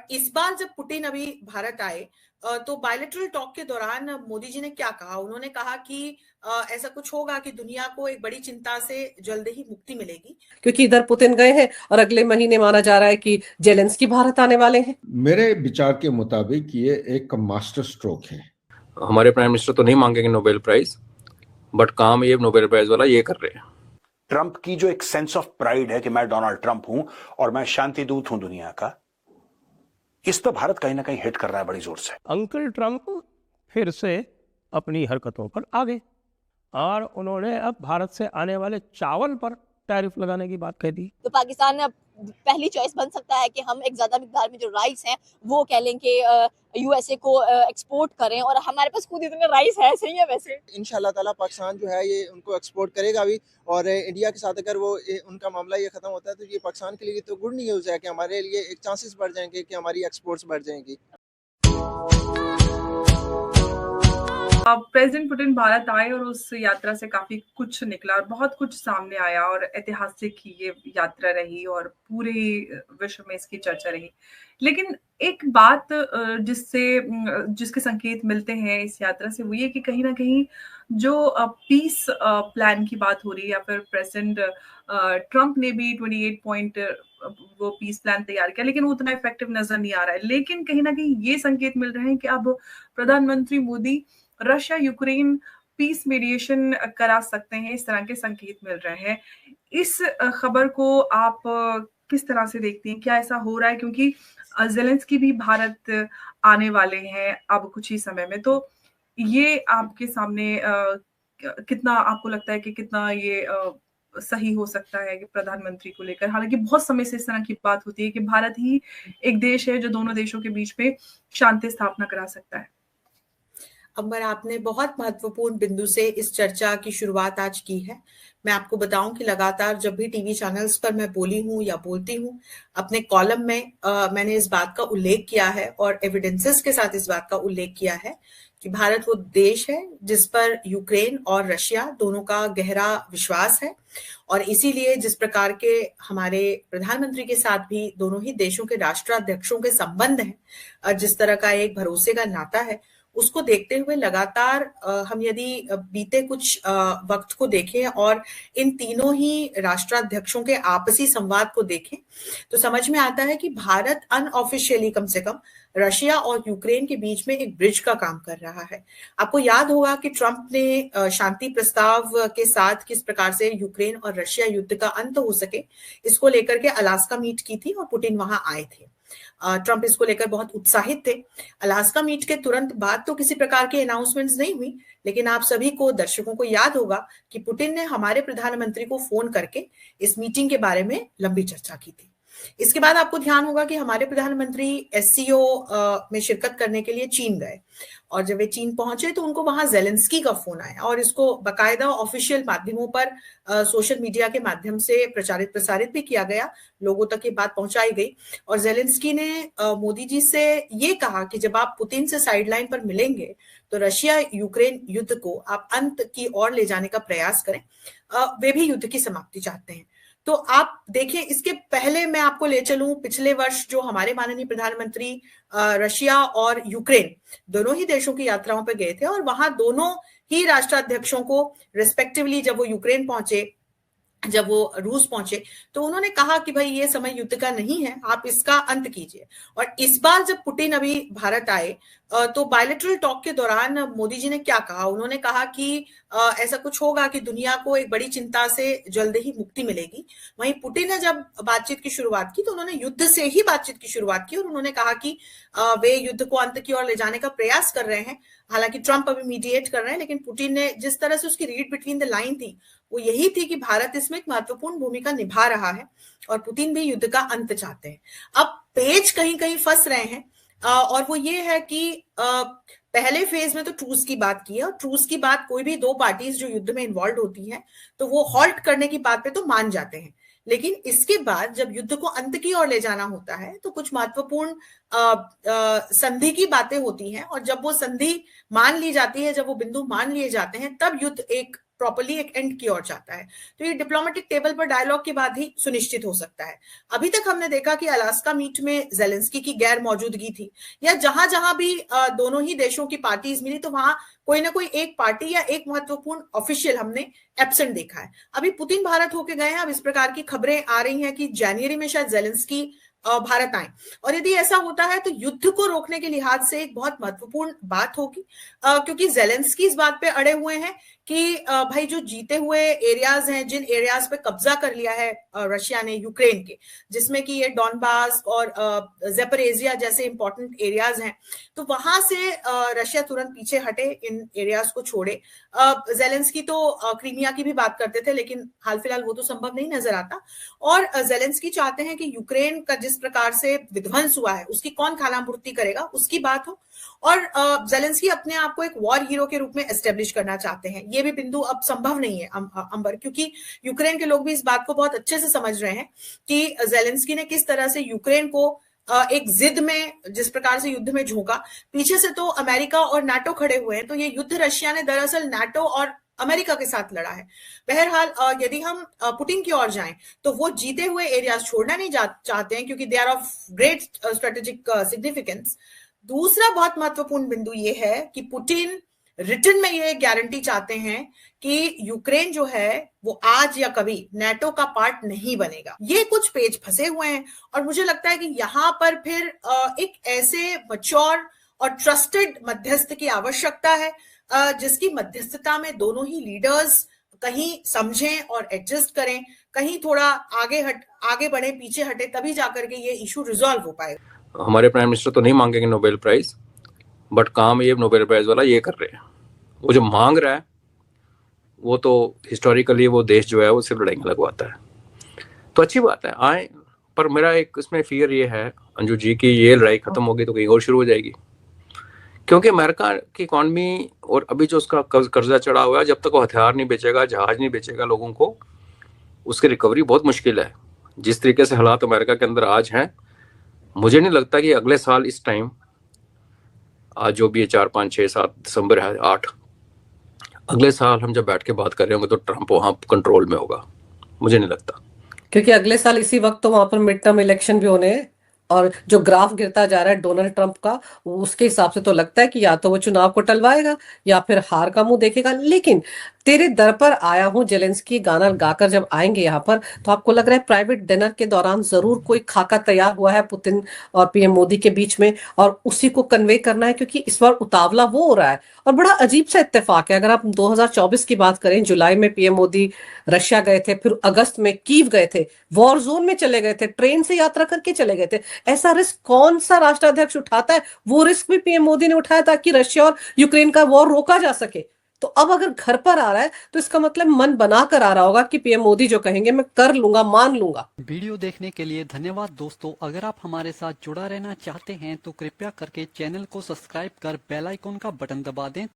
और इस बार जब पुतिन अभी भारत आए तो बायलैटरल टॉक के दौरान मोदी जी ने क्या कहा? उन्होंने कहा कि ऐसा कुछ होगा कि दुनिया को एक बड़ी चिंता से जल्द ही मुक्ति मिलेगी, क्योंकि इधर पुतिन गए हैं और अगले महीने माना जा रहा है कि जेलेंस्की भारत आने वाले हैं। मेरे विचार के मुताबिक ये एक मास्टर स्ट्रोक है। हमारे प्राइम मिनिस्टर तो नहीं मांगेंगे नोबेल प्राइज, बट काम ये नोबेल प्राइज वाला ये कर रहे हैं। ट्रंप की जो एक सेंस ऑफ प्राइड है कि मैं डोनाल्ड ट्रंप हूं और मैं शांति दूत हूं दुनिया का, इस पर भारत कहीं ना कहीं हिट कर रहा है बड़ी जोर से। अंकल ट्रंप फिर से अपनी हरकतों पर आ गए और उन्होंने अब भारत से आने वाले चावल पर टैरिफ लगाने की बात कह दी। तो पाकिस्तान अब पहली चॉइस बन सकता है कि हम एक ज्यादा मिकदार में जो राइस है वो कह लें कि यूएसए को एक्सपोर्ट करें, और हमारे पास खुद इतने राइस है, सही है। वैसे इंशाल्लाह ताला पाकिस्तान जो है ये उनको एक्सपोर्ट करेगा भी, और इंडिया के साथ अगर वो उनका मामला ये खत्म होता है तो ये पाकिस्तान के लिए तो गुड न्यूज़ है कि हमारे लिए एक चांसेस बढ़ जाएंगे कि हमारी एक्सपोर्ट्स बढ़ जाएंगी। प्रेसिडेंट पुतिन भारत आए और उस यात्रा से काफी कुछ निकला और बहुत कुछ सामने आया, और ऐतिहासिक ये यात्रा रही और पूरे विश्व में इसकी चर्चा रही। लेकिन एक बात जिसके संकेत मिलते हैं इस यात्रा से वो ये कि कहीं ना कहीं जो पीस प्लान की बात हो रही है, या फिर प्रेसिडेंट ट्रंप ने भी 28 पॉइंट वो पीस प्लान तैयार किया, लेकिन वो उतना इफेक्टिव नजर नहीं आ रहा है। लेकिन कहीं ना कहीं ये संकेत मिल रहे हैं कि अब प्रधानमंत्री Modi Russia Ukraine peace mediation करा सकते हैं, इस तरह के संकेत मिल रहे हैं। इस खबर को आप किस तरह से देखती हैं? क्या ऐसा हो रहा है? क्योंकि जेलेंस्की भी भारत आने वाले हैं अब कुछ ही समय में, तो ये आपके सामने कितना आपको लगता है कि कितना ये सही हो सकता है कि प्रधानमंत्री को लेकर? हालांकि बहुत समय से इस तरह की बात होती है कि भारत ही एक देश है जो दोनों देशों के बीच में शांति स्थापना करा सकता है। अंबर, आपने बहुत महत्वपूर्ण बिंदु से इस चर्चा की शुरुआत आज की है। मैं आपको बताऊं कि लगातार जब भी टीवी चैनल्स पर मैं बोली हूं या बोलती हूं, अपने कॉलम में मैंने इस बात का उल्लेख किया है और एविडेंसेस के साथ इस बात का उल्लेख किया है कि भारत वो देश है जिस पर यूक्रेन और रशिया दोनों का गहरा विश्वास है, और इसीलिए जिस प्रकार के हमारे प्रधानमंत्री के साथ भी दोनों ही देशों के राष्ट्राध्यक्षों के संबंध हैं, जिस तरह का एक भरोसे का नाता है, उसको देखते हुए लगातार हम यदि बीते कुछ वक्त को देखें और इन तीनों ही राष्ट्राध्यक्षों के आपसी संवाद को देखें तो समझ में आता है कि भारत अनऑफिशियली कम से कम रशिया और यूक्रेन के बीच में एक ब्रिज का काम कर रहा है। आपको याद होगा कि ट्रंप ने शांति प्रस्ताव के साथ किस प्रकार से यूक्रेन और रशिया युद्ध का अंत हो सके इसको लेकर के अलास्का मीट की थी और पुतिन वहां आए थे। ट्रंप इसको लेकर बहुत उत्साहित थे। अलास्का मीट के तुरंत बाद तो किसी प्रकार की अनाउंसमेंट्स नहीं हुई, लेकिन आप सभी को, दर्शकों को याद होगा कि पुतिन ने हमारे प्रधानमंत्री को फोन करके इस मीटिंग के बारे में लंबी चर्चा की थी। इसके बाद आपको ध्यान होगा कि हमारे प्रधानमंत्री एससीओ में शिरकत करने के लिए चीन गए, और जब वे चीन पहुंचे तो उनको वहां जेलेंस्की का फोन आया और इसको बकायदा ऑफिशियल माध्यमों पर सोशल मीडिया के माध्यम से प्रसारित भी किया गया, लोगों तक ये बात पहुंचाई गई। और जेलेंस्की ने मोदी जी से ये कहा कि जब आप पुतिन से साइडलाइन पर मिलेंगे तो रशिया यूक्रेन युद्ध को आप अंत की ओर ले जाने का प्रयास करें। वे भी युद्ध की समाप्ति चाहते हैं। तो आप देखिए, इसके पहले मैं आपको ले चलूं पिछले वर्ष जो हमारे माननीय प्रधानमंत्री रशिया और यूक्रेन दोनों ही देशों की यात्राओं पर गए थे, और वहां दोनों ही राष्ट्राध्यक्षों को रिस्पेक्टिवली जब वो यूक्रेन पहुंचे, जब वो रूस पहुंचे, तो उन्होंने कहा कि भाई ये समय युद्ध का नहीं है, आप इसका अंत कीजिए। और इस बार जब पुतिन अभी भारत आए तो बायलैटरल टॉक के दौरान मोदी जी ने क्या कहा? उन्होंने कहा कि ऐसा कुछ होगा कि दुनिया को एक बड़ी चिंता से जल्द ही मुक्ति मिलेगी। वहीं पुतिन ने जब बातचीत की शुरुआत की तो उन्होंने युद्ध से ही बातचीत की शुरुआत की और उन्होंने कहा कि वे युद्ध को अंत की ओर ले जाने का प्रयास कर रहे हैं। हालांकि ट्रंप अभी मीडिएट कर रहे हैं, लेकिन पुतिन ने जिस तरह से उसकी रीड बिटवीन द लाइन थी वो यही थी कि भारत इसमें एक महत्वपूर्ण भूमिका निभा रहा है और पुतिन भी युद्ध का अंत चाहते हैं। अब पेच कहीं कहीं फंस रहे हैं, और वो ये है कि पहले फेज में तो ट्रूस की बात की है, और ट्रूस की बात कोई भी दो पार्टीज जो युद्ध में इन्वॉल्व होती हैं तो वो हॉल्ट करने की बात पे तो मान जाते हैं। लेकिन इसके बाद जब युद्ध को अंत की ओर ले जाना होता है तो कुछ महत्वपूर्ण संधि की बातें होती हैं, और जब वो संधि मान ली जाती है, जब वो बिंदु मान लिए जाते हैं, तब युद्ध एक प्रॉपर्ली एक एंड की ओर जाता है। तो ये डिप्लोमेटिक टेबल पर डायलॉग के बाद ही सुनिश्चित हो सकता है। अभी तक हमने देखा कि अलास्का मीट में जेलेंस्की की गैर मौजूदगी थी, या जहां जहां भी दोनों ही देशों की पार्टीज मिली तो वहां कोई ना कोई एक पार्टी या एक महत्वपूर्ण ऑफिशियल हमने एब्सेंट देखा है। अभी पुतिन भारत होके गए हैं, अब इस प्रकार की खबरें आ रही हैं कि जनवरी में शायद जेलेंस्की भारत आए, और यदि ऐसा होता है तो युद्ध को रोकने के लिहाज से एक बहुत महत्वपूर्ण बात होगी, क्योंकि जेलेंस्की इस बात पे अड़े हुए हैं कि भाई जो जीते हुए एरियाज हैं, जिन एरियाज पे कब्जा कर लिया है रशिया ने यूक्रेन के, जिसमें कि ये डॉनबास और ज़ेपरेजिया जैसे इंपॉर्टेंट एरियाज हैं, तो वहां से रशिया तुरंत पीछे हटे, इन एरियाज को छोड़े। जेलेंस्की तो क्रीमिया की भी बात करते थे, लेकिन हाल फिलहाल वो तो संभव नहीं नजर आता। और जेलेंस्की चाहते हैं कि यूक्रेन का जिस प्रकार से विध्वंस हुआ है उसकी कौन खानापूर्ति करेगा, उसकी बात हो। और जेलेंस्की अपने आप को एक वॉर हीरो के रूप में एस्टेब्लिश करना चाहते हैं। ये भी बिंदु अब संभव नहीं है अंबर, क्योंकि यूक्रेन के लोग भी इस बात को बहुत अच्छे से समझ रहे हैं कि जेलेंस्की ने किस तरह से यूक्रेन को एक जिद में, जिस प्रकार से युद्ध में झोंका। पीछे से तो अमेरिका और नाटो खड़े हुए हैं, तो ये युद्ध रशिया ने दरअसल नाटो और अमेरिका के साथ लड़ा है। बहरहाल यदि हम पुतिन की ओर जाएं तो वो जीते हुए एरियाज छोड़ना नहीं चाहते हैं, क्योंकि they are of great strategic significance. दूसरा बहुत महत्वपूर्ण बिंदु ये है कि पुतिन रिटर्न में ये गारंटी चाहते हैं कि यूक्रेन जो है वो आज या कभी नाटो का पार्ट नहीं बनेगा। ये कुछ पेज फंसे हुए हैं, और मुझे लगता है कि यहाँ पर फिर एक ऐसे मैच्योर और ट्रस्टेड मध्यस्थ की आवश्यकता है, जिसकी मध्यस्थता में दोनों ही लीडर्स कहीं समझें और एडजस्ट करें, कहीं थोड़ा आगे बढ़े, पीछे हटे, तभी जाकर के ये इशू रिजॉल्व हो पाएगा। हमारे प्राइम मिनिस्टर तो नहीं मांगेंगे नोबेल प्राइज, बट काम ये नोबेल प्राइज वाला ये कर रहे हैं। वो जो मांग रहा है वो तो हिस्टोरिकली वो देश जो है वो सिर्फ लड़ाइयाँ लगवाता है, तो अच्छी बात है आए। पर मेरा एक इसमें फियर ये है अंजू जी की ये लड़ाई खत्म होगी तो कहीं और शुरू हो जाएगी, क्योंकि अमेरिका की इकॉनमी और अभी जो उसका कर्जा चढ़ा हुआ है, जब तक वो हथियार नहीं बेचेगा, जहाज नहीं बेचेगा लोगों को, उसकी रिकवरी बहुत मुश्किल है। जिस तरीके से हालात अमेरिका के अंदर आज हैं, मुझे नहीं लगता कि अगले साल इस टाइम, आज जो भी है 4, 5, 6, 7 दिसंबर है 8, अगले साल हम जब बैठ के बात कर रहे होंगे तो ट्रंप वहां कंट्रोल में होगा, मुझे नहीं लगता। क्योंकि अगले साल इसी वक्त तो वहां पर मिड टर्म इलेक्शन भी होने हैं, और जो ग्राफ गिरता जा रहा है डोनाल्ड ट्रंप का, उसके हिसाब से तो लगता है कि या तो वो चुनाव को टलवाएगा या फिर हार का मुंह देखेगा। लेकिन तेरे दर पर आया हूं जेलेंस्की गाना गाकर जब आएंगे यहाँ पर, तो आपको लग रहा है प्राइवेट डिनर के दौरान जरूर कोई खाका तैयार हुआ है पुतिन और पीएम मोदी के बीच में, और उसी को कन्वे करना है, क्योंकि इस बार उतावला वो हो रहा है। और बड़ा अजीब सा इत्तेफाक है, अगर आप 2024 की बात करें, जुलाई में पीएम मोदी रशिया गए थे, फिर अगस्त में कीव गए थे, वॉर जोन में चले गए थे, ट्रेन से यात्रा करके चले गए थे। ऐसा रिस्क कौन सा राष्ट्राध्यक्ष उठाता है? वो रिस्क भी पीएम मोदी ने उठाया ताकि रशिया और यूक्रेन का वॉर रोका जा सके। तो अब अगर घर पर आ रहा है तो इसका मतलब मन बना कर आ रहा होगा कि पीएम मोदी जो कहेंगे मैं कर लूंगा, मान लूंगा। वीडियो देखने के लिए धन्यवाद दोस्तों। अगर आप हमारे साथ जुड़ा रहना चाहते हैं तो कृपया करके चैनल को सब्सक्राइब कर बेल आइकॉन का बटन दबा दें।